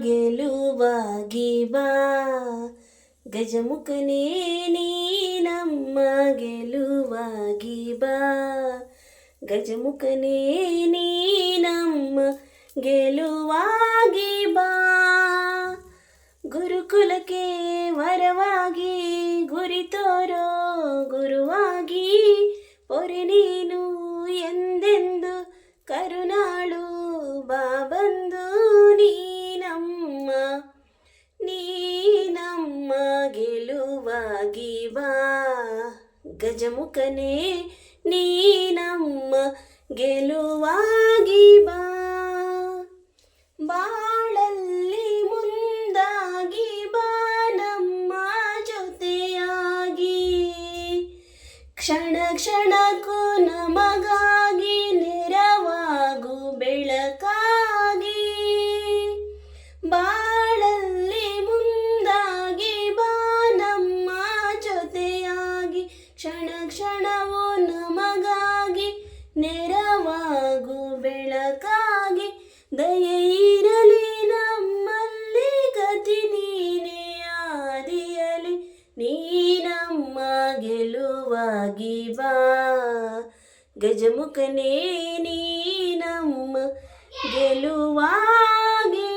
ಗೆಲುವಾಗಿ ಬಾ. ಗಜಮುಖನೇ ನೀ ನಮ್ಮ ಗೆಲುವಾಗಿ ಬಾ. ಗಜಮುಖನೇ ನೀ ನಮ್ಮ ಗೆಲುವಾಗಿ ಬಾ. ಗುರುಕುಲಕ್ಕೆ ವರವಾಗಿ ಗುರಿ ತೋರೋ ಗುರುವಾಗಿ ಪೊರೆ ನೀನು ಎಂದೆಂದು ಕರುನಾಳು ಬಾ ಬಂದು ನೀ ನಮ್ಮ ಗೆಲುವಾಗಿ ಬಾ. ಗಜಮುಖನೇ ನೀ ನಮ್ಮ ಗೆಲುವಾಗಿ ಬಾ. ಬಾಳಲ್ಲಿ ಮುಂದಾಗಿ ಬಾ ನಮ್ಮ ಜೊತೆಯಾಗಿ. ಕ್ಷಣ ಕ್ಷಣಕ್ಕೂ ನಮಗಾಗಿ ನೆರವಾಗು ಬೆಳಕಾಗಿ. ಬಾಳಲ್ಲಿ ಮುಂದಾಗಿ ಬಾ ನಮ್ಮ ಜೊತೆಯಾಗಿ. ಕ್ಷಣ ಕ್ಷಣವೂ ನಮಗಾಗಿ ನೆರವಾಗು ಬೆಳಕಾಗಿ. ದಯೆ ಇರಲಿ ನಮ್ಮಲ್ಲಿ ಗತಿ ನೀನೇ ಆದಿಯಲಿ. ನೀ ನಮ್ಮ ಗೆಲುವಾಗಿ ಬಾ. ಗಜಮುಖನೇ ನೀ ನಮ್ಮ ಗೆಲುವಾಗಿ